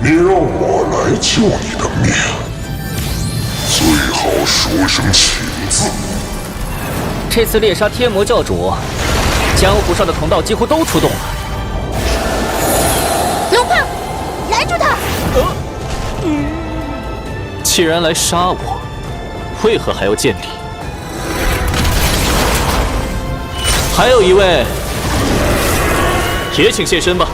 你让我来救你的命，最好说声请字。这次猎杀天魔教主，江湖上的同道几乎都出动了。龙胖，拦住他！既然来杀我，为何还要见礼？还有一位，也请现身吧。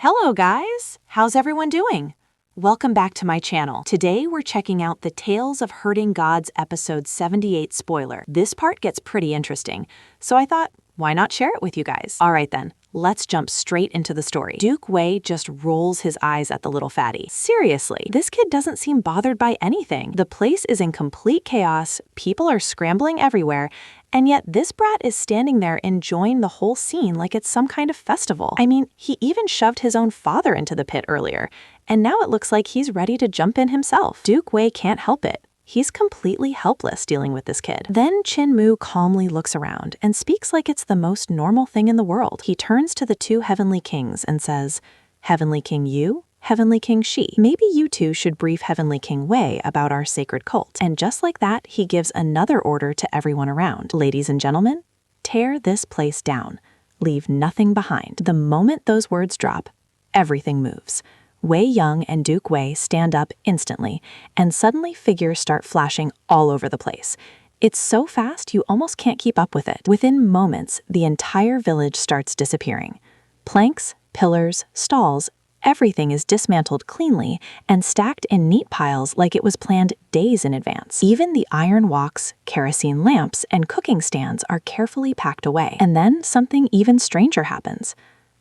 Hello guys, how's everyone doing? Welcome back to my channel. Today we're checking out the Tales of Herding Gods episode 78 spoiler. This part gets pretty interesting, so I thought, why not share it with you guys? Alright then, let's jump straight into the story. Duke Wei just rolls his eyes at the little fatty. Seriously, this kid doesn't seem bothered by anything. The place is in complete chaos, people are scrambling everywhere, and yet this brat is standing there enjoying the whole scene like it's some kind of festival. I mean, he even shoved his own father into the pit earlier, and now it looks like he's ready to jump in himself. Duke Wei can't help it. He's completely helpless dealing with this kid. Then Qin Mu calmly looks around and speaks like it's the most normal thing in the world. He turns to the two Heavenly Kings and says, "Heavenly King Yu, Heavenly King Shi, maybe you two should brief Heavenly King Wei about our sacred cult." And just like that, he gives another order to everyone around. Ladies and gentlemen, tear this place down. Leave nothing behind. The moment those words drop, everything moves. Wei Young and Duke Wei stand up instantly, and suddenly figures start flashing all over the place. It's so fast you almost can't keep up with it. Within moments, the entire village starts disappearing. Planks, pillars, stalls, everything is dismantled cleanly and stacked in neat piles like it was planned days in advance. Even the iron walks, kerosene lamps, and cooking stands are carefully packed away. And then something even stranger happens.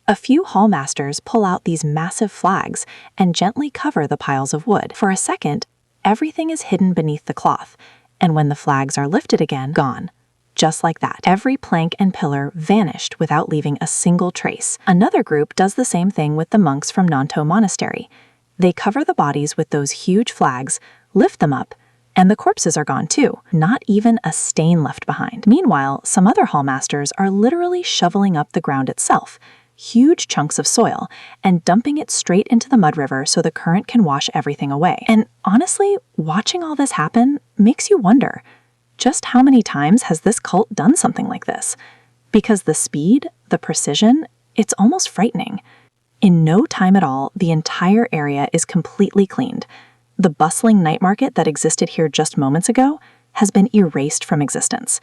A few hallmasters pull out these massive flags and gently cover the piles of wood. For a second, everything is hidden beneath the cloth, and when the flags are lifted again, gone. Just like that, every plank and pillar vanished without leaving a single trace. Another group does the same thing with the monks from Nantou Monastery. They cover the bodies with those huge flags, lift them up, and the corpses are gone too. Not even a stain left behind. Meanwhile, some other hallmasters are literally shoveling up the ground itself, huge chunks of soil, and dumping it straight into the mud river so the current can wash everything away. And honestly, watching all this happen makes you wonder, just how many times has this cult done something like this? Because the speed, the precision, it's almost frightening. In no time at all, the entire area is completely cleaned. The bustling night market that existed here just moments ago has been erased from existence.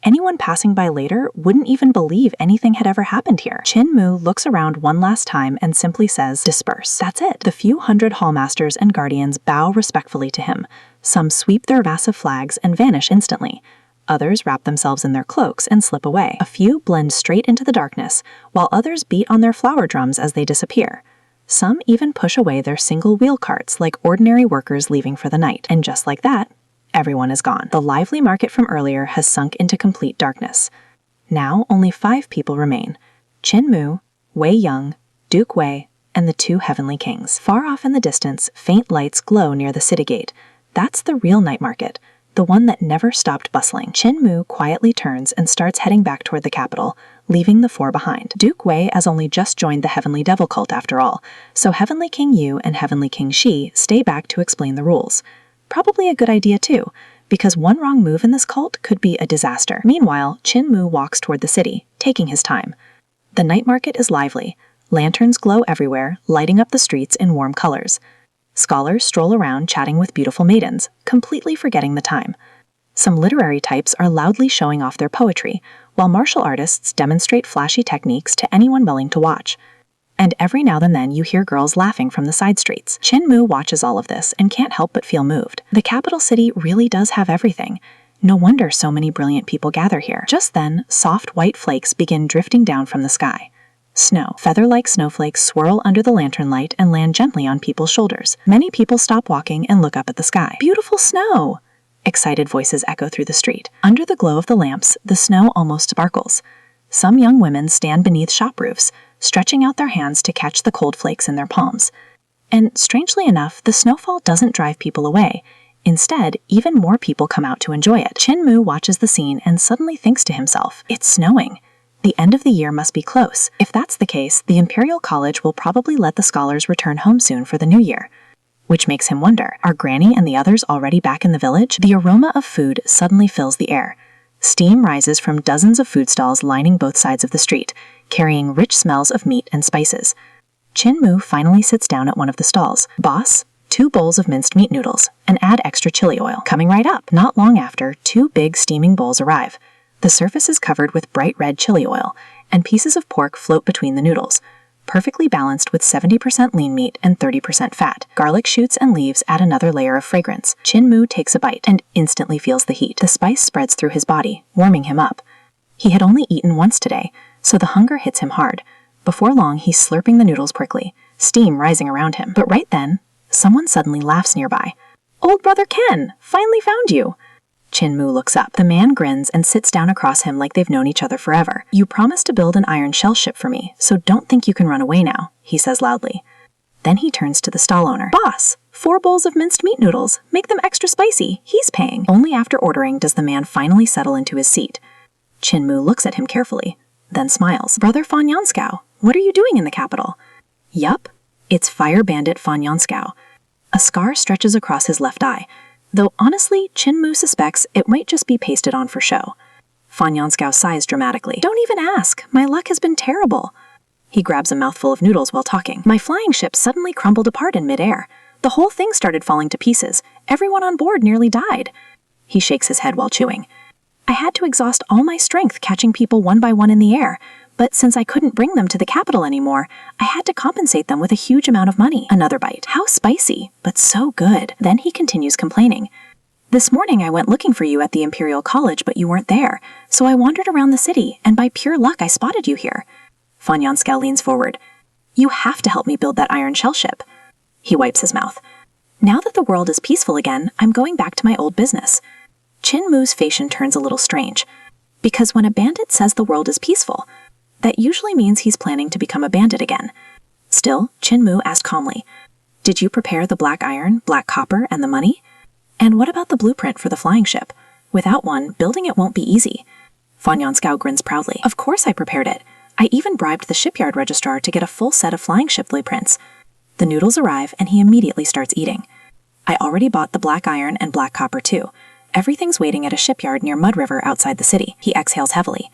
Anyone passing by later wouldn't even believe anything had ever happened here. Qin Mu looks around one last time and simply says, "Disperse." That's it. The few hundred hallmasters and guardians bow respectfully to him. Some sweep their massive flags and vanish instantly. Others wrap themselves in their cloaks and slip away. A few blend straight into the darkness, while others beat on their flower drums as they disappear. Some even push away their single wheel carts like ordinary workers leaving for the night. And just like that, everyone is gone. The lively market from earlier has sunk into complete darkness. Now only 5 people remain: Qin Mu, Wei Young, Duke Wei, and the 2 Heavenly Kings. Far off in the distance, faint lights glow near the city gate. That's the real night market, the one that never stopped bustling. Qin Mu quietly turns and starts heading back toward the capital, leaving the 4 behind. Duke Wei has only just joined the Heavenly Devil cult after all, so Heavenly King Yu and Heavenly King Shi stay back to explain the rules. Probably a good idea too, because one wrong move in this cult could be a disaster. Meanwhile, Qin Mu walks toward the city, taking his time. The night market is lively. Lanterns glow everywhere, lighting up the streets in warm colors. Scholars stroll around chatting with beautiful maidens, completely forgetting the time. Some literary types are loudly showing off their poetry, while martial artists demonstrate flashy techniques to anyone willing to watch. And every now and then you hear girls laughing from the side streets. Qin Mu watches all of this and can't help but feel moved. The capital city really does have everything. No wonder so many brilliant people gather here. Just then, soft white flakes begin drifting down from the sky. Snow. Feather-like snowflakes swirl under the lantern light and land gently on people's shoulders. Many people stop walking and look up at the sky. Beautiful snow! Excited voices echo through the street. Under the glow of the lamps, the snow almost sparkles. Some young women stand beneath shop roofs, stretching out their hands to catch the cold flakes in their palms. And strangely enough, the snowfall doesn't drive people away. Instead, even more people come out to enjoy it. Qin Mu watches the scene and suddenly thinks to himself, "It's snowing. The end of the year must be close. If that's the case, the Imperial College will probably let the scholars return home soon for the new year. Which makes him wonder, are Granny and the others already back in the village? The aroma of food suddenly fills the air. Steam rises from dozens of food stalls lining both sides of the street, carrying rich smells of meat and spices. Qin finally sits down at one of the stalls. Boss, 2 bowls of minced meat noodles, and add extra chili oil. Coming right up. Not long after, 2 big steaming bowls arrive. The surface is covered with bright red chili oil, and pieces of pork float between the noodles, perfectly balanced with 70% lean meat and 30% fat. Garlic shoots and leaves add another layer of fragrance. Qin takes a bite and instantly feels the heat. The spice spreads through his body, warming him up. He had only eaten once today, so the hunger hits him hard. Before long, he's slurping the noodles quickly, steam rising around him. But right then, someone suddenly laughs nearby. "Old brother Ken, finally found you!" Qin looks up. The man grins and sits down across him like they've known each other forever. "You promised to build an iron shell ship for me, so don't think you can run away now," he says loudly. Then he turns to the stall owner. "Boss, 4 bowls of minced meat noodles. Make them extra spicy. He's paying." Only after ordering does the man finally settle into his seat. Qin looks at him carefully, then smiles. "Brother Fan Yanskao, what are you doing in the capital?" "Yup, it's Fire Bandit Fan Yanskao." A scar stretches across his left eye, though honestly, Qin suspects it might just be pasted on for show. Fan Yanskao sighs dramatically. "Don't even ask. My luck has been terrible." He grabs a mouthful of noodles while talking. "My flying ship suddenly crumbled apart in midair. The whole thing started falling to pieces. Everyone on board nearly died." He shakes his head while chewing. "I had to exhaust all my strength catching people one by one in the air, but since I couldn't bring them to the capital anymore, I had to compensate them with a huge amount of money." Another bite. "How spicy, but so good." Then he continues complaining. "This morning I went looking for you at the Imperial College, but you weren't there, so I wandered around the city, and by pure luck I spotted you here." Fan Yanskao leans forward. "You have to help me build that iron shell ship." He wipes his mouth. "Now that the world is peaceful again, I'm going back to my old business." Qin face turns a little strange, because when a bandit says the world is peaceful, that usually means he's planning to become a bandit again. Still, Qin asked calmly, "Did you prepare the black iron, black copper, and the money? And what about the blueprint for the flying ship? Without one, building it won't be easy." Fan Yanskao grins proudly. "Of course I prepared it. I even bribed the shipyard registrar to get a full set of flying ship blueprints." The noodles arrive, and he immediately starts eating. "I already bought the black iron and black copper too. Everything's waiting at a shipyard near Mud River outside the city." He exhales heavily.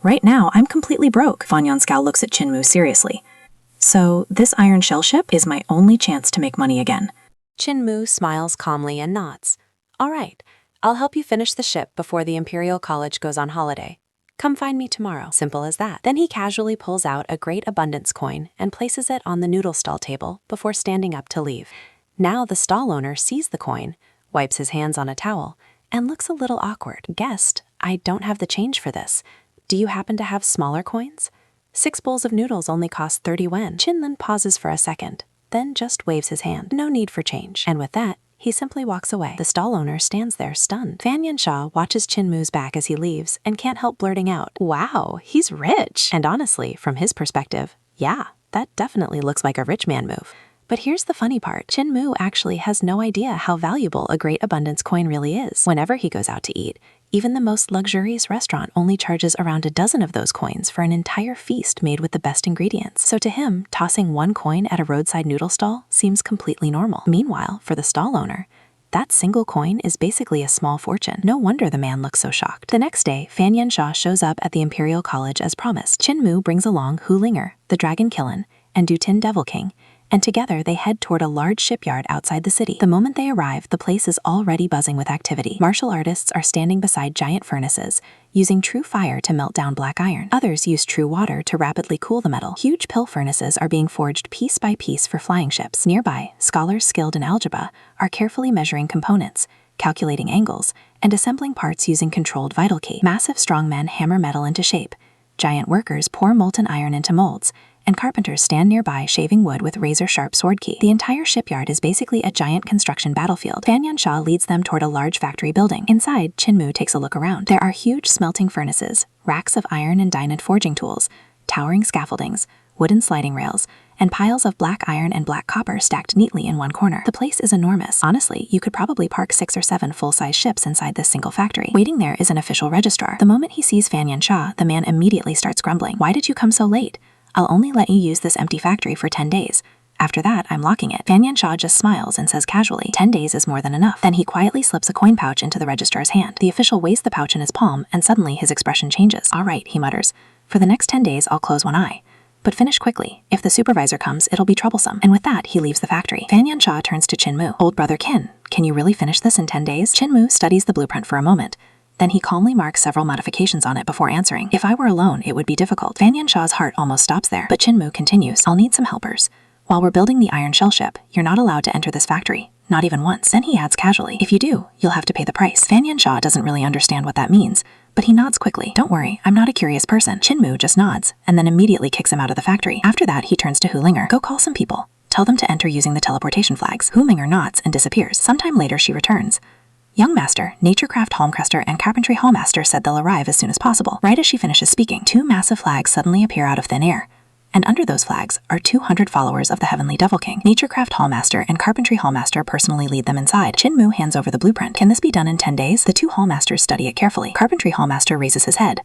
"Right now, I'm completely broke." Fan Yanskao looks at Qin seriously. "So, this iron shell ship is my only chance to make money again." Qin smiles calmly and nods. "All right, I'll help you finish the ship before the Imperial College goes on holiday. Come find me tomorrow." Simple as that. Then he casually pulls out a Great Abundance coin and places it on the noodle stall table before standing up to leave. Now the stall owner sees the coin, wipes his hands on a towel, and looks a little awkward. "Guest, I don't have the change for this. Do you happen to have smaller coins? 6 bowls of noodles only cost 30 wen." Qin pauses for a second, then just waves his hand. "No need for change." And with that, he simply walks away. The stall owner stands there stunned. Fan Yanskao watches Qin back as he leaves and can't help blurting out, "Wow, he's rich." And honestly, from his perspective, yeah, that definitely looks like a rich man move. But here's the funny part. Qin actually has no idea how valuable a Great Abundance coin really is. Whenever he goes out to eat, even the most luxurious restaurant only charges around a dozen of those coins for an entire feast made with the best ingredients. So to him, tossing 1 coin at a roadside noodle stall seems completely normal. Meanwhile, for the stall owner, that single coin is basically a small fortune. No wonder the man looks so shocked. The next day, Fan Yanskao shows up at the Imperial College as promised. Qin brings along Hu Linger, the Dragon Killen, and Dutin Devil King, and together they head toward a large shipyard outside the city. The moment they arrive, the place is already buzzing with activity. Martial artists are standing beside giant furnaces, using true fire to melt down black iron. Others use true water to rapidly cool the metal. Huge pill furnaces are being forged piece by piece for flying ships. Nearby, scholars skilled in algebra are carefully measuring components, calculating angles, and assembling parts using controlled vital key. Massive strongmen hammer metal into shape. Giant workers pour molten iron into molds, and carpenters stand nearby shaving wood with razor-sharp sword key. The entire shipyard is basically a giant construction battlefield. Fan Yanskao leads them toward a large factory building. Inside, Qin takes a look around. There are huge smelting furnaces, racks of iron and diamond forging tools, towering scaffoldings, wooden sliding rails, and piles of black iron and black copper stacked neatly in one corner. The place is enormous. Honestly, you could probably park 6 or 7 full-size ships inside this single factory. Waiting there is an official registrar. The moment he sees Fan Yunsha, the man immediately starts grumbling. Why did you come so late? I'll only let you use this empty factory for 10 days. After that, I'm locking it. Fan Yunsha just smiles and says casually, 10 days is more than enough. Then he quietly slips a coin pouch into the registrar's hand. The official weighs the pouch in his palm, and suddenly his expression changes. All right, he mutters. For the next 10 days, I'll close one eye. But finish quickly. If the supervisor comes, it'll be troublesome. And with that, he leaves the factory. Fan Yunsha turns to Qin Mu. Old brother Qin, can you really finish this in 10 days? Qin Mu studies the blueprint for a moment. Then he calmly marks several modifications on it before answering. If I were alone, it would be difficult. Fan Yunsha's heart almost stops there. But Qin Mu continues. I'll need some helpers. While we're building the iron shell ship, you're not allowed to enter this factory. Not even once. Then he adds casually, if you do, you'll have to pay the price. Fan Yunsha doesn't really understand what that means, but he nods quickly. Don't worry, I'm not a curious person. Qin Mu just nods, and then immediately kicks him out of the factory. After that, he turns to Hu Linger. Go call some people. Tell them to enter using the teleportation flags. Hu Linger nods and disappears. Sometime later, she returns. Young Master, Naturecraft Hallmaster, and Carpentry Hallmaster said they'll arrive as soon as possible. Right as she finishes speaking, 2 massive flags suddenly appear out of thin air. And under those flags are 200 followers of the Heavenly Devil King. Naturecraft Hallmaster and Carpentry Hallmaster personally lead them inside. Qin Mu hands over the blueprint. Can this be done in 10 days? The 2 Hallmasters study it carefully. Carpentry Hallmaster raises his head.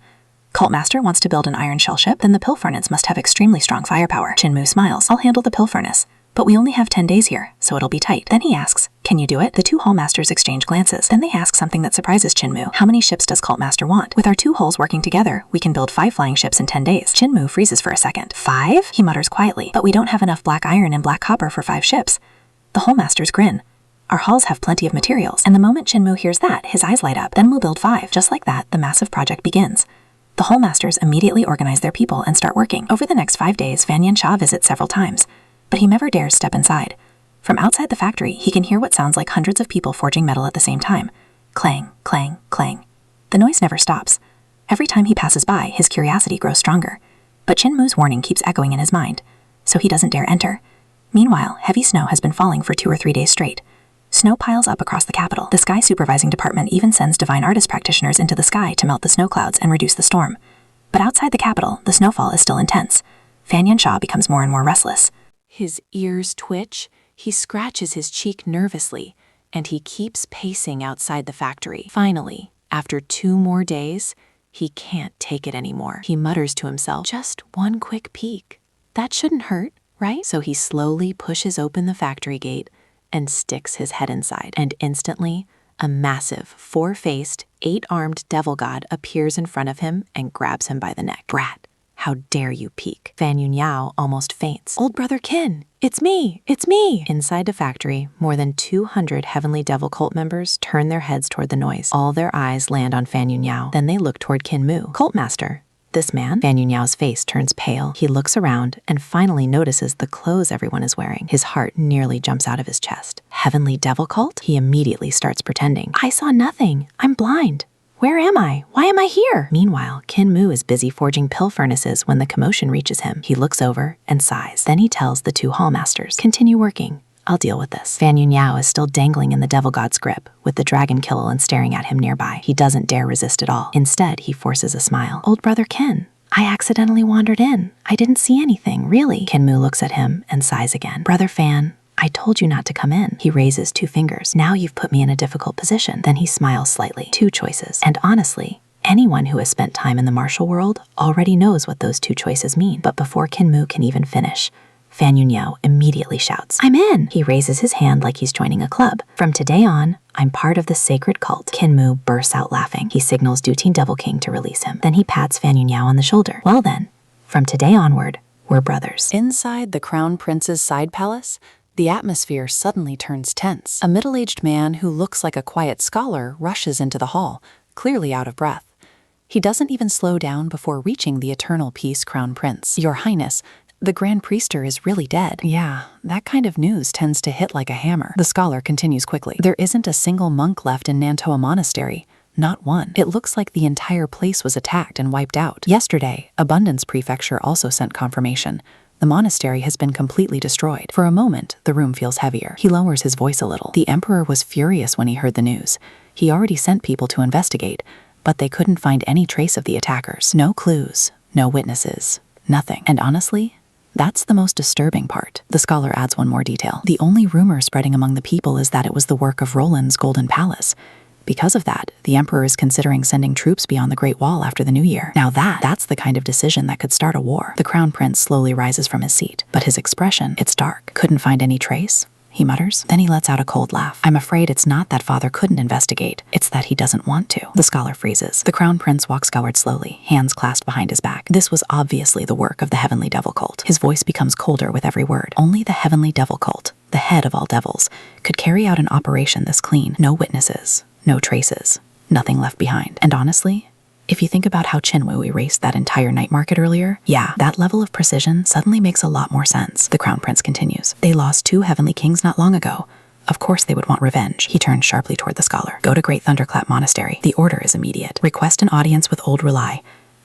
Cultmaster wants to build an iron shell ship? Then the pill furnace must have extremely strong firepower. Qin Mu smiles. I'll handle the pill furnace. But we only have 10 days here, so it'll be tight. Then he asks, can you do it? The 2 Hallmasters exchange glances. Then they ask something that surprises Qin Mu. How many ships does Cultmaster want? With our 2 hulls working together, we can build 5 flying ships in 10 days. Qin Mu freezes for a second. 5? He mutters quietly. But we don't have enough black iron and black copper for 5 ships. The Hallmasters grin. Our hulls have plenty of materials. And the moment Qin Mu hears that, his eyes light up. Then we'll build 5. Just like that, the massive project begins. The Hallmasters immediately organize their people and start working. Over the next 5 days, Fan Yunsha visits several times, but he never dares step inside. From outside the factory, he can hear what sounds like hundreds of people forging metal at the same time. Clang, clang, clang. The noise never stops. Every time he passes by, his curiosity grows stronger. But Qin Mu's warning keeps echoing in his mind, so he doesn't dare enter. Meanwhile, heavy snow has been falling for 2 or 3 days straight. Snow piles up across the capital. The Sky Supervising Department even sends divine artist practitioners into the sky to melt the snow clouds and reduce the storm. But outside the capital, the snowfall is still intense. Fan Yunsha becomes more and more restless. His ears twitch, he scratches his cheek nervously, and he keeps pacing outside the factory. Finally, after 2 more days, he can't take it anymore. He mutters to himself, just one quick peek. That shouldn't hurt, right? So he slowly pushes open the factory gate and sticks his head inside. And instantly, a massive, 4-faced, 8-armed devil god appears in front of him and grabs him by the neck. Brat, how dare you peek? Fan Yunyao almost faints. Old brother Qin, it's me, it's me! Inside the factory, more than 200 Heavenly Devil Cult members turn their heads toward the noise. All their eyes land on Fan Yunyao. Then they look toward Qin Mu. Cult Master, this man? Fan Yunyao's face turns pale. He looks around and finally notices the clothes everyone is wearing. His heart nearly jumps out of his chest. Heavenly Devil Cult? He immediately starts pretending. I saw nothing. I'm blind. Where am I? Why am I here? Meanwhile, Qin Mu is busy forging pill furnaces when the commotion reaches him. He looks over and sighs. Then he tells the 2 Hallmasters, continue working. I'll deal with this. Fan Yunyao is still dangling in the Devil God's grip, with the Dragon Killelin staring at him nearby. He doesn't dare resist at all. Instead, he forces a smile. Old brother Qin, I accidentally wandered in. I didn't see anything, really. Qin Mu looks at him and sighs again. Brother Fan, I told you not to come in. He raises 2 fingers. Now you've put me in a difficult position. Then he smiles slightly. 2 choices. And honestly, anyone who has spent time in the martial world already knows what those 2 choices mean. But before Qin Mu can even finish, Fan Yunyao immediately shouts, I'm in! He raises his hand like he's joining a club. From today on, I'm part of the sacred cult. Qin Mu bursts out laughing. He signals Dutin Devil King to release him. Then he pats Fan Yunyao on the shoulder. Well then, from today onward, we're brothers. Inside the Crown Prince's side palace, the atmosphere suddenly turns tense. A middle-aged man who looks like a quiet scholar rushes into the hall, clearly out of breath. He doesn't even slow down before reaching the Eternal Peace Crown Prince. Your Highness, the Grand Priester is really dead. Yeah, that kind of news tends to hit like a hammer. The scholar continues quickly. There isn't a single monk left in Nantoa Monastery. Not one. It looks like the entire place was attacked and wiped out. Yesterday, Abundance Prefecture also sent confirmation. The monastery has been completely destroyed. For a moment, the room feels heavier. He lowers his voice a little. The Emperor was furious when he heard the news. He already sent people to investigate, but they couldn't find any trace of the attackers. No clues, no witnesses, nothing. And honestly, That's the most disturbing part. The scholar adds one more detail. The only rumor spreading among the people is that it was the work of Roland's Golden Palace. Because of that, the Emperor is considering sending troops beyond the Great Wall after the New Year. Now that's the kind of decision that could start a war. The Crown Prince slowly rises from his seat, but his expression, it's dark. Couldn't find any trace? He mutters. Then he lets out a cold laugh. I'm afraid it's not that Father couldn't investigate. It's that he doesn't want to. The scholar freezes. The Crown Prince walks forward slowly, hands clasped behind his back. This was obviously the work of the Heavenly Devil Cult. His voice becomes colder with every word. Only the Heavenly Devil Cult, the head of all devils, could carry out an operation this clean. No witnesses, no traces, nothing left behind. And honestly, if you think about how Qinwu erased that entire night market earlier, yeah, that level of precision suddenly makes a lot more sense. The Crown Prince continues. They lost 2 heavenly kings not long ago. Of course they would want revenge. He turns sharply toward the scholar. Go to Great Thunderclap Monastery. The order is immediate. Request an audience with Old Rulai.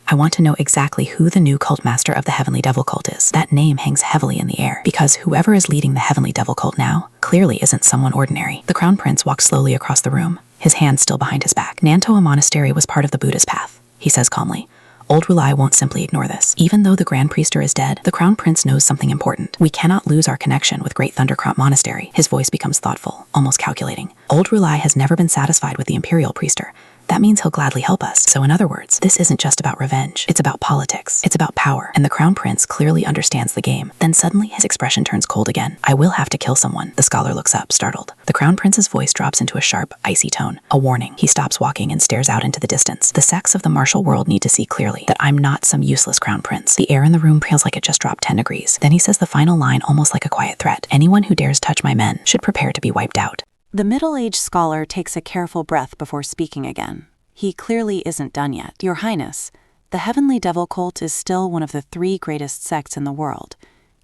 I want to know exactly who the new cult master of the Heavenly Devil Cult is. That name hangs heavily in the air, because whoever is leading the Heavenly Devil Cult now clearly isn't someone ordinary. The Crown Prince walks slowly across the room, his hands still behind his back. Nantoa Monastery was part of the Buddha's path, he says calmly. Old Rulai won't simply ignore this. Even though the Grand Priester is dead, the Crown Prince knows something important. We cannot lose our connection with Great Thundercrop Monastery. His voice becomes thoughtful, almost calculating. Old Rulai has never been satisfied with the Imperial Priester. That means he'll gladly help us. So in other words, this isn't just about revenge. It's about politics. It's about power. And the Crown Prince clearly understands the game. Then suddenly his expression turns cold again. I will have to kill someone. The scholar looks up, startled. The Crown Prince's voice drops into a sharp, icy tone. A warning. He stops walking and stares out into the distance. The sects of the martial world need to see clearly that I'm not some useless Crown Prince. The air in the room feels like it just dropped 10 degrees. Then he says the final line almost like a quiet threat. Anyone who dares touch my men should prepare to be wiped out. The middle-aged scholar takes a careful breath before speaking again. He clearly isn't done yet. Your Highness, the Heavenly Devil Cult is still one of the 3 greatest sects in the world.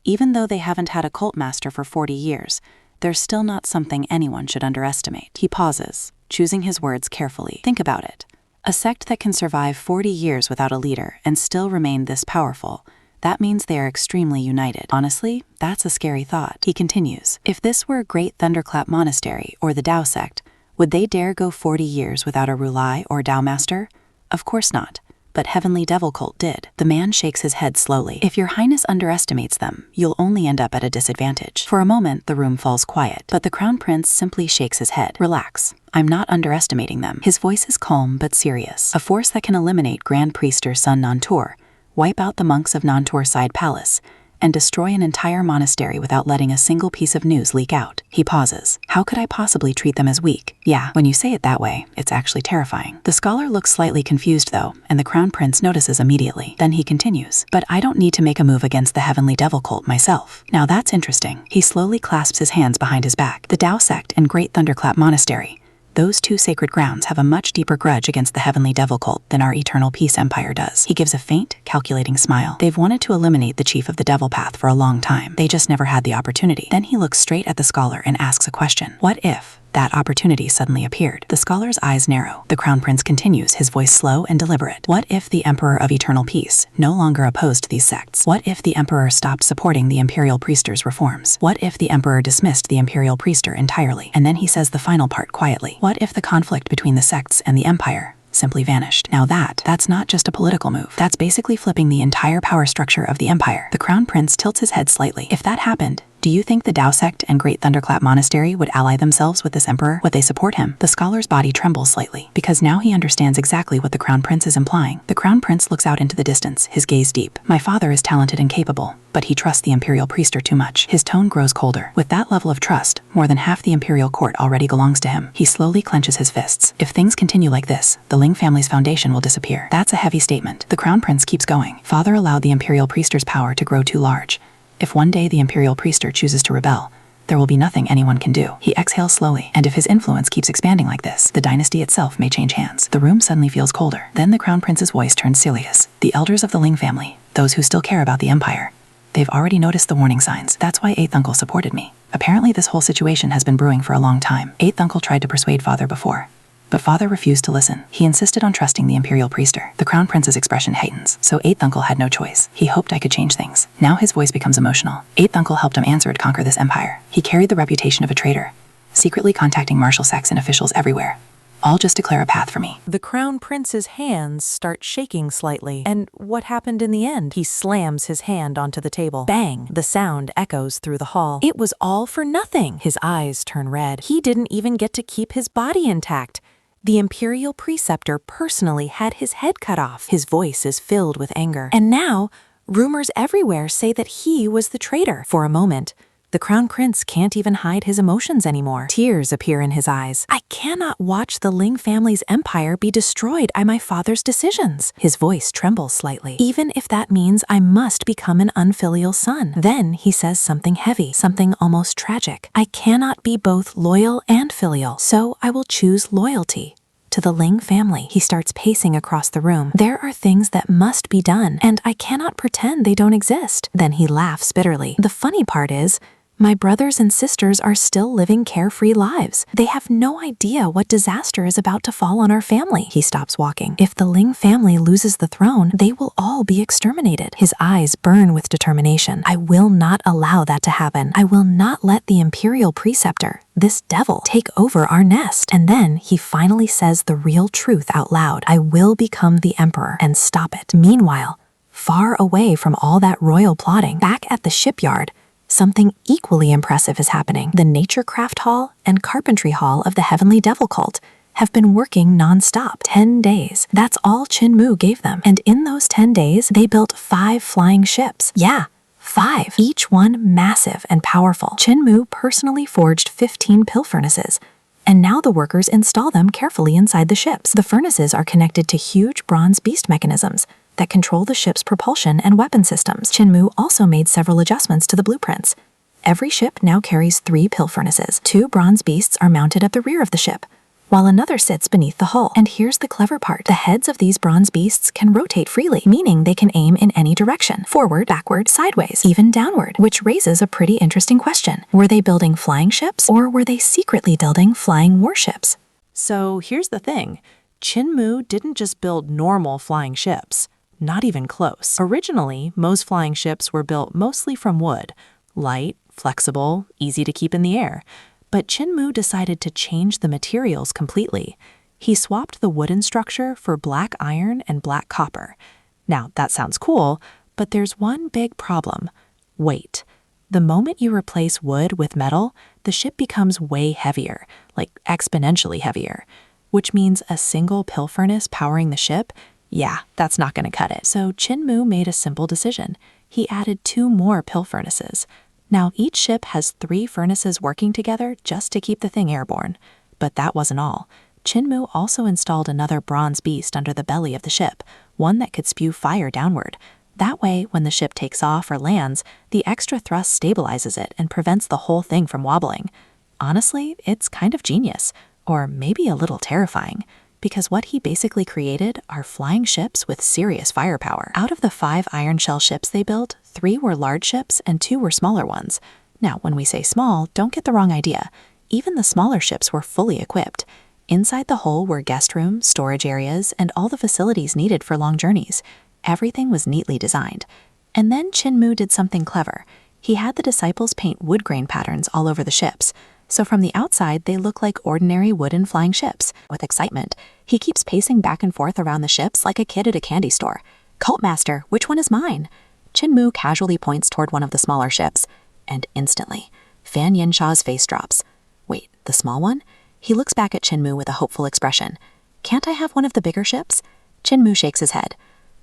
Even though they haven't had a cult master for 40 years, they're still not something anyone should underestimate. He pauses, choosing his words carefully. Think about it. A sect that can survive 40 years without a leader and still remain this powerful, that means they are extremely united. Honestly, that's a scary thought. He continues. If this were Great Thunderclap Monastery or the Dao sect, would they dare go 40 years without a Rulai or Dao master? Of course not. But Heavenly Devil Cult did. The man shakes his head slowly. If your Highness underestimates them, you'll only end up at a disadvantage. For a moment, the room falls quiet, but the Crown Prince simply shakes his head. Relax. I'm not underestimating them. His voice is calm but serious. A force that can eliminate Grand Priester Sun Nantor, wipe out the monks of Nantor Side Palace, and destroy an entire monastery without letting a single piece of news leak out. He pauses. How could I possibly treat them as weak? Yeah, when you say it that way, it's actually terrifying. The scholar looks slightly confused though, and the Crown Prince notices immediately. Then he continues. But I don't need to make a move against the Heavenly Devil Cult myself. Now that's interesting. He slowly clasps his hands behind his back. The Dao sect and Great Thunderclap Monastery, those 2 sacred grounds have a much deeper grudge against the Heavenly Devil Cult than our Eternal Peace Empire does. He gives a faint, calculating smile. They've wanted to eliminate the chief of the Devil Path for a long time. They just never had the opportunity. Then he looks straight at the scholar and asks a question. What if that opportunity suddenly appeared? The scholar's eyes narrow. The Crown Prince continues, his voice slow and deliberate. What if the Emperor of Eternal Peace no longer opposed these sects? What if the Emperor stopped supporting the Imperial Priester's reforms? What if the Emperor dismissed the Imperial Priester entirely? And then he says the final part quietly. What if the conflict between the sects and the Empire simply vanished? Now that's not just a political move. That's basically flipping the entire power structure of the Empire. The Crown Prince tilts his head slightly. If that happened, do you think the Dao sect and Great Thunderclap Monastery would ally themselves with this emperor? Would they support him? The scholar's body trembles slightly, because now he understands exactly what the Crown Prince is implying. The Crown Prince looks out into the distance, his gaze deep. My father is talented and capable, but he trusts the Imperial Priester too much. His tone grows colder. With that level of trust, more than half the Imperial Court already belongs to him. He slowly clenches his fists. If things continue like this, the Ling family's foundation will disappear. That's a heavy statement. The Crown Prince keeps going. Father allowed the Imperial Priester's power to grow too large. If one day the Imperial Priester chooses to rebel, there will be nothing anyone can do. He exhales slowly, and if his influence keeps expanding like this, the dynasty itself may change hands. The room suddenly feels colder. Then the Crown Prince's voice turns serious. The elders of the Ling family, those who still care about the Empire, they've already noticed the warning signs. That's why 8th Uncle supported me. Apparently this whole situation has been brewing for a long time. 8th Uncle tried to persuade Father before, but Father refused to listen. He insisted on trusting the Imperial Priester. The Crown Prince's expression heightens, so 8th Uncle had no choice. He hoped I could change things. Now his voice becomes emotional. 8th Uncle helped him answer and conquer this empire. He carried the reputation of a traitor, secretly contacting martial sects and officials everywhere. all just to clear a path for me. The Crown Prince's hands start shaking slightly. And what happened in the end? He slams his hand onto the table. Bang! The sound echoes through the hall. It was all for nothing. His eyes turn red. He didn't even get to keep his body intact. The Imperial Preceptor personally had his head cut off. His voice is filled with anger. And now, rumors everywhere say that he was the traitor. For a moment, the Crown Prince can't even hide his emotions anymore. Tears appear in his eyes. I cannot watch the Ling family's empire be destroyed by my father's decisions. His voice trembles slightly. Even if that means I must become an unfilial son. Then he says something heavy, something almost tragic. I cannot be both loyal and filial, so I will choose loyalty to the Ling family. He starts pacing across the room. There are things that must be done, and I cannot pretend they don't exist. Then he laughs bitterly. The funny part is, my brothers and sisters are still living carefree lives. They have no idea what disaster is about to fall on our family. He stops walking. If the Ling family loses the throne, they will all be exterminated. His eyes burn with determination. I will not allow that to happen. I will not let the Imperial Preceptor, this devil, take over our nest. And then he finally says the real truth out loud. I will become the Emperor and stop it. Meanwhile, far away from all that royal plotting, back at the shipyard, something equally impressive is happening. The Naturecraft Hall and Carpentry Hall of the Heavenly Devil Cult have been working non-stop. 10 days. That's all Qin Mu gave them. And in those 10 days, they built 5 flying ships. Yeah, 5. Each one massive and powerful. Qin Mu personally forged 15 pill furnaces. And now the workers install them carefully inside the ships. The furnaces are connected to huge bronze beast mechanisms that control the ship's propulsion and weapon systems. Qin Mu also made several adjustments to the blueprints. Every ship now carries 3 pill furnaces. 2 bronze beasts are mounted at the rear of the ship, while another sits beneath the hull. And here's the clever part. The heads of these bronze beasts can rotate freely, meaning they can aim in any direction. Forward, backward, sideways, even downward, which raises a pretty interesting question. Were they building flying ships, or were they secretly building flying warships? So here's the thing. Qin Mu didn't just build normal flying ships. Not even close. Originally, most flying ships were built mostly from wood, light, flexible, easy to keep in the air. But Qin Mu decided to change the materials completely. He swapped the wooden structure for black iron and black copper. Now, that sounds cool, but there's one big problem. Weight. The moment you replace wood with metal, the ship becomes way heavier, like exponentially heavier, which means a single pill furnace powering the ship, yeah, that's not going to cut it. So Qin Mu made a simple decision. He added 2 more pill furnaces. Now, each ship has 3 furnaces working together just to keep the thing airborne. But that wasn't all. Qin Mu also installed another bronze beast under the belly of the ship, one that could spew fire downward. That way, when the ship takes off or lands, the extra thrust stabilizes it and prevents the whole thing from wobbling. Honestly, it's kind of genius, or maybe a little terrifying, because what he basically created are flying ships with serious firepower. Out of the 5 iron shell ships they built, 3 were large ships and 2 were smaller ones. Now, when we say small, don't get the wrong idea. Even the smaller ships were fully equipped. Inside the hull were guest rooms, storage areas, and all the facilities needed for long journeys. Everything was neatly designed. And then Qin Mu did something clever. He had the disciples paint wood grain patterns all over the ships. So from the outside, they look like ordinary wooden flying ships. With excitement, he keeps pacing back and forth around the ships like a kid at a candy store. Cult Master, which one is mine? Qin Mu casually points toward one of the smaller ships, and instantly, Fan Yinshaw's face drops. Wait, the small one? He looks back at Qin Mu with a hopeful expression. Can't I have one of the bigger ships? Qin Mu shakes his head.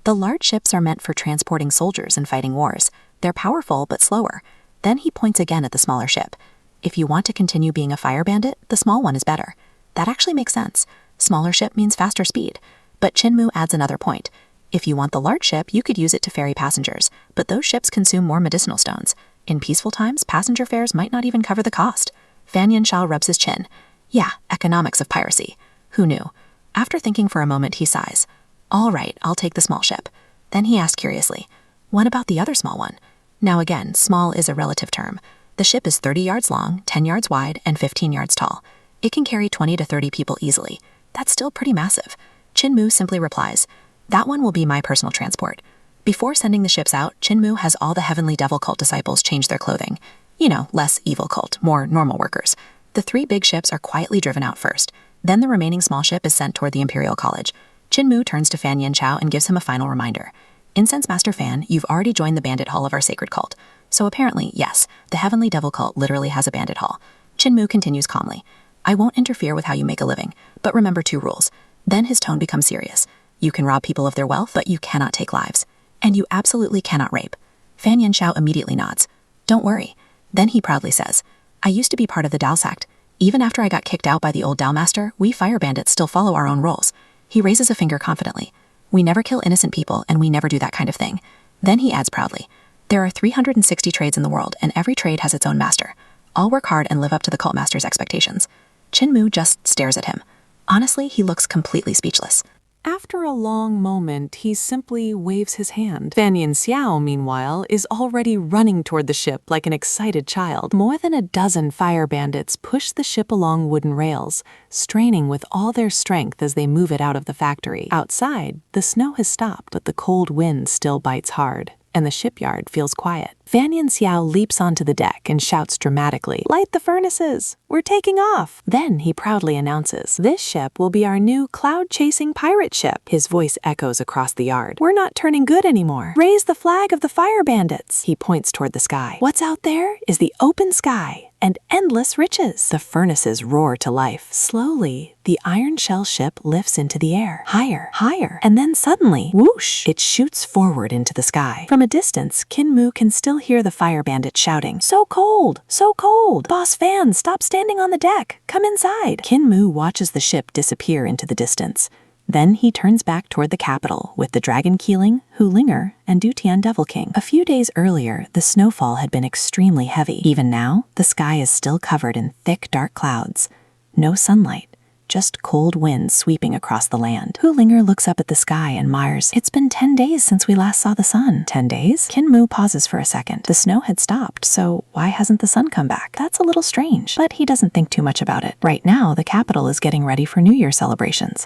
The large ships are meant for transporting soldiers and fighting wars. They're powerful but slower. Then he points again at the smaller ship. If you want to continue being a fire bandit, the small one is better. That actually makes sense. Smaller ship means faster speed. But Qin Mu adds another point. If you want the large ship, you could use it to ferry passengers, but those ships consume more medicinal stones. In peaceful times, passenger fares might not even cover the cost. Fan Yinshao rubs his chin. Yeah, economics of piracy. Who knew? After thinking for a moment, he sighs. All right, I'll take the small ship. Then he asks curiously, what about the other small one? Now again, small is a relative term. The ship is 30 yards long, 10 yards wide, and 15 yards tall. It can carry 20 to 30 people easily. That's still pretty massive. Qin Mu simply replies, that one will be my personal transport. Before sending the ships out, Qin Mu has all the Heavenly Devil Cult disciples change their clothing. You know, less evil cult, more normal workers. The 3 big ships are quietly driven out first. Then the remaining small ship is sent toward the Imperial College. Qin turns to Fan Yanqiao and gives him a final reminder. Incense Master Fan, you've already joined the bandit hall of our sacred cult. So apparently, yes, the Heavenly Devil cult literally has a bandit hall. Qin continues calmly. I won't interfere with how you make a living, but remember 2 rules. Then his tone becomes serious. You can rob people of their wealth, but you cannot take lives. And you absolutely cannot rape. Fan Yanqiao immediately nods. Don't worry. Then he proudly says, I used to be part of the Dao sect. Even after I got kicked out by the old Dao master, we fire bandits still follow our own rules. He raises a finger confidently. We never kill innocent people, and we never do that kind of thing. Then he adds proudly, there are 360 trades in the world, and every trade has its own master. I'll work hard and live up to the cult master's expectations. Qin just stares at him. Honestly, he looks completely speechless. After a long moment, he simply waves his hand. Fan Yanqiao, meanwhile, is already running toward the ship like an excited child. More than a dozen fire bandits push the ship along wooden rails, straining with all their strength as they move it out of the factory. Outside, the snow has stopped, but the cold wind still bites hard, and the shipyard feels quiet. Fan Yanqiao leaps onto the deck and shouts dramatically, Light the furnaces! We're taking off! Then he proudly announces, This ship will be our new cloud-chasing pirate ship. His voice echoes across the yard. We're not turning good anymore. Raise the flag of the fire bandits! He points toward the sky. What's out there is the open sky and endless riches. The furnaces roar to life. Slowly, the iron shell ship lifts into the air. Higher, higher, and then suddenly, whoosh, it shoots forward into the sky. From a distance, Qin can still hear the fire bandit shouting, So cold! So cold! Boss Fan, stop standing on the deck! Come inside! Qin watches the ship disappear into the distance. Then he turns back toward the capital with the Dragon Keeling, Hu Linger, and Dutian Devil King. A few days earlier, the snowfall had been extremely heavy. Even now, the sky is still covered in thick, dark clouds. No sunlight, just cold winds sweeping across the land. Hu Linger looks up at the sky and mires, It's been 10 days since we last saw the sun. 10 days? Qin pauses for a second. The snow had stopped, so why hasn't the sun come back? That's a little strange, but he doesn't think too much about it. Right now, the capital is getting ready for New Year celebrations.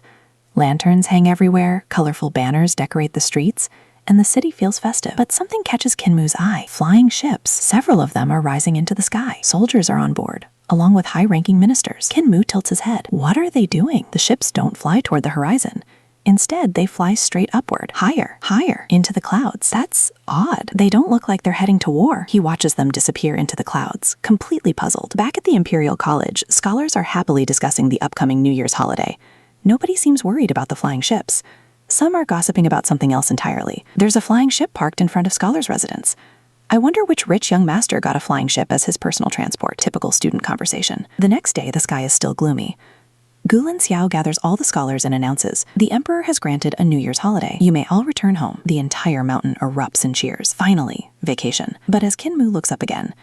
Lanterns hang everywhere, colorful banners decorate the streets, and the city feels festive. But something catches Qin eye. Flying ships. Several of them are rising into the sky. Soldiers are on board, along with high-ranking ministers. Qin tilts his head. What are they doing? The ships don't fly toward the horizon. Instead, they fly straight upward, higher, higher, into the clouds. That's odd. They don't look like they're heading to war. He watches them disappear into the clouds, completely puzzled. Back at the Imperial College, scholars are happily discussing the upcoming New Year's holiday. Nobody seems worried about the flying ships. Some are gossiping about something else entirely. There's a flying ship parked in front of scholars' residence. I wonder which rich young master got a flying ship as his personal transport. Typical student conversation. The next day, the sky is still gloomy. Gulin Xiao gathers all the scholars and announces, The Emperor has granted a New Year's holiday. You may all return home. The entire mountain erupts in cheers. Finally, vacation. But as Qin looks up again,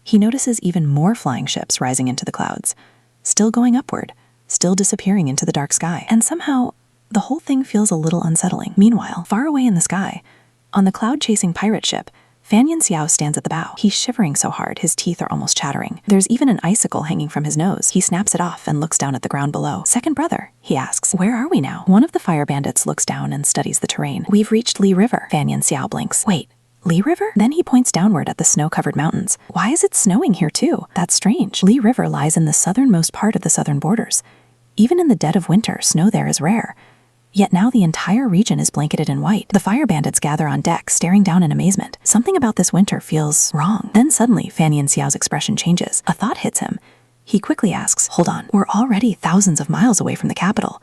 he notices even more flying ships rising into the clouds, still going upward, still disappearing into the dark sky. And somehow, the whole thing feels a little unsettling. Meanwhile, far away in the sky, on the cloud-chasing pirate ship, Fan Yanqiao stands at the bow. He's shivering so hard, his teeth are almost chattering. There's even an icicle hanging from his nose. He snaps it off and looks down at the ground below. Second brother, he asks, where are we now? One of the fire bandits looks down and studies the terrain. We've reached Li River. Fan Yanqiao blinks. Wait, Li River? Then he points downward at the snow-covered mountains. Why is it snowing here too? That's strange. Li River lies in the southernmost part of the southern borders. Even in the dead of winter, snow there is rare. Yet now the entire region is blanketed in white. The fire bandits gather on deck, staring down in amazement. Something about this winter feels wrong. Then suddenly, Fan Yanqiao's expression changes. A thought hits him. He quickly asks, hold on, we're already thousands of miles away from the capital.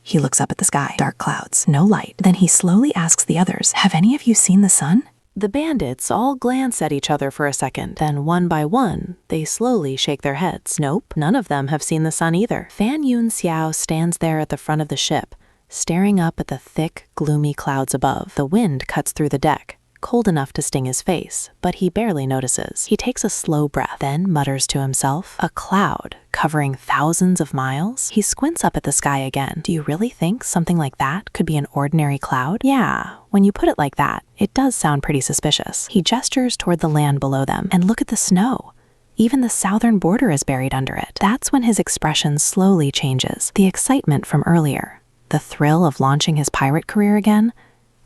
He looks up at the sky. Dark clouds, no light. Then he slowly asks the others, have any of you seen the sun? The bandits all glance at each other for a second. Then one by one, they slowly shake their heads. Nope, none of them have seen the sun either. Fan Yanqiao stands there at the front of the ship, staring up at the thick, gloomy clouds above. The wind cuts through the deck, cold enough to sting his face, but he barely notices. He takes a slow breath, then mutters to himself, a cloud covering thousands of miles? He squints up at the sky again. Do you really think something like that could be an ordinary cloud? Yeah, when you put it like that, it does sound pretty suspicious. He gestures toward the land below them, and look at the snow. Even the southern border is buried under it. That's when his expression slowly changes. The excitement from earlier, the thrill of launching his pirate career again,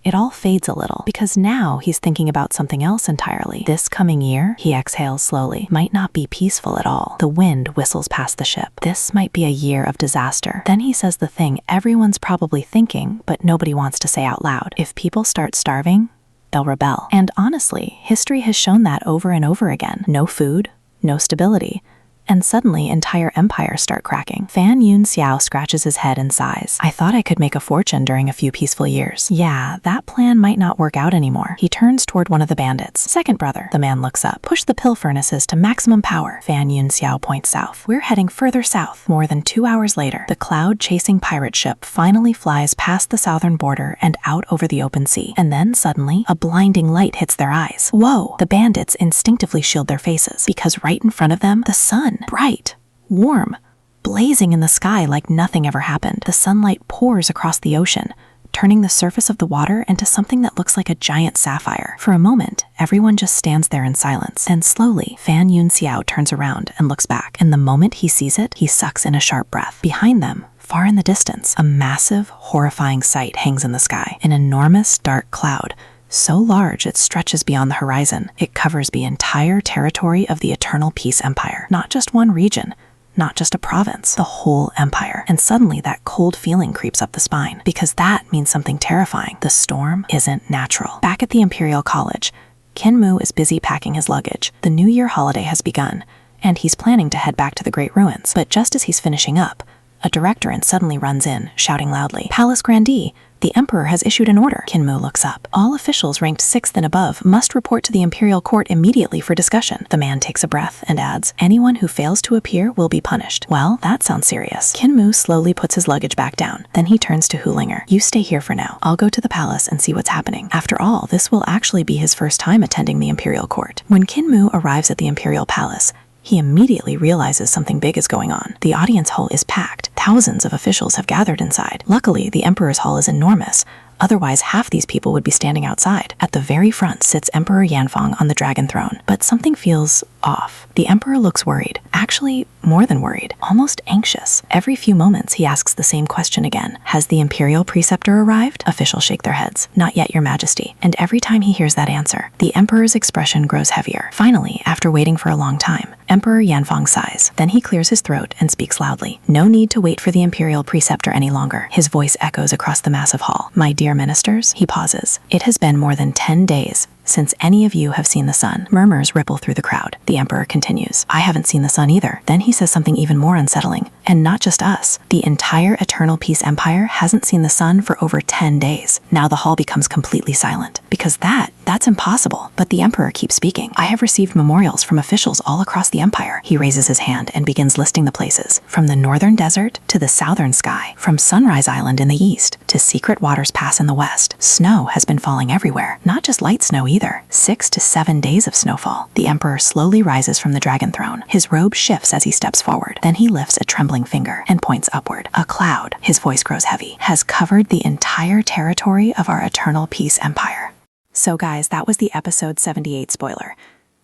it all fades a little, because now he's thinking about something else entirely. This coming year, he exhales slowly, might not be peaceful at all. The wind whistles past the ship. This might be a year of disaster. Then he says the thing everyone's probably thinking, but nobody wants to say out loud. If people start starving, they'll rebel. And honestly, history has shown that over and over again. No food, no stability. And suddenly, entire empires start cracking. Fan Yun Xiao scratches his head and sighs. I thought I could make a fortune during a few peaceful years. Yeah, that plan might not work out anymore. He turns toward one of the bandits. Second brother. The man looks up. Push the pill furnaces to maximum power. Fan Yun Xiao points south. We're heading further south. More than 2 hours later, the cloud-chasing pirate ship finally flies past the southern border and out over the open sea. And then suddenly, a blinding light hits their eyes. Whoa! The bandits instinctively shield their faces, because right in front of them, the sun. Bright, warm, blazing in the sky like nothing ever happened. The sunlight pours across the ocean, turning the surface of the water into something that looks like a giant sapphire. For a moment, everyone just stands there in silence. Then slowly, Fan Yun Xiao turns around and looks back. And the moment he sees it, he sucks in a sharp breath. Behind them, far in the distance, a massive, horrifying sight hangs in the sky. An enormous, dark cloud, so large it stretches beyond the horizon. It covers the entire territory of the Eternal Peace Empire. Not just one region, not just a province, the whole empire. And suddenly that cold feeling creeps up the spine, because that means something terrifying. The storm isn't natural. Back at the Imperial College, Qin Mu is busy packing his luggage. The New Year holiday has begun, and he's planning to head back to the Great Ruins. But just as he's finishing up, a directorate suddenly runs in, shouting loudly, "Palace Grandee! The Emperor has issued an order." Qin Mu looks up. All officials ranked 6th and above must report to the Imperial Court immediately for discussion. The man takes a breath and adds, "Anyone who fails to appear will be punished." Well, that sounds serious. Qin Mu slowly puts his luggage back down. Then he turns to Hulinger. "You stay here for now. I'll go to the palace and see what's happening." After all, this will actually be his first time attending the Imperial Court. When Qin Mu arrives at the Imperial Palace, he immediately realizes something big is going on. The audience hall is packed. Thousands of officials have gathered inside. Luckily, the Emperor's hall is enormous. Otherwise, half these people would be standing outside. At the very front sits Emperor Yanfeng on the dragon throne. But something feels off. The Emperor looks worried. Actually, more than worried. Almost anxious. Every few moments, he asks the same question again. "Has the Imperial Preceptor arrived?" Officials shake their heads. "Not yet, Your Majesty." And every time he hears that answer, the Emperor's expression grows heavier. Finally, after waiting for a long time, Emperor Yanfeng sighs. Then he clears his throat and speaks loudly. "No need to wait for the Imperial Preceptor any longer." His voice echoes across the massive hall. "My dear ministers," he pauses. "It has been more than 10 days since any of you have seen the sun." Murmurs ripple through the crowd. The Emperor continues. "I haven't seen the sun either." Then he says something even more unsettling. "And not just us. The entire Eternal Peace Empire hasn't seen the sun for over 10 days. Now the hall becomes completely silent. Because that's impossible. But the Emperor keeps speaking. "I have received memorials from officials all across the empire." He raises his hand and begins listing the places. From the northern desert to the southern sky. From Sunrise Island in the east to Secret Waters Pass in the west. Snow has been falling everywhere. Not just light snow either. 6 to 7 days of snowfall. The Emperor slowly rises from the dragon throne. His robe shifts as he steps forward. Then he lifts a trembling finger and points upward. A cloud, his voice grows heavy, has covered the entire territory of our Eternal Peace Empire. So guys, that was the episode 78 spoiler.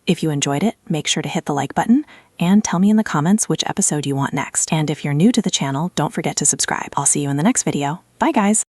If you enjoyed it, make sure to hit the like button and tell me in the comments which episode you want next. And if you're new to the channel, don't forget to subscribe. I'll see you in the next video. Bye guys!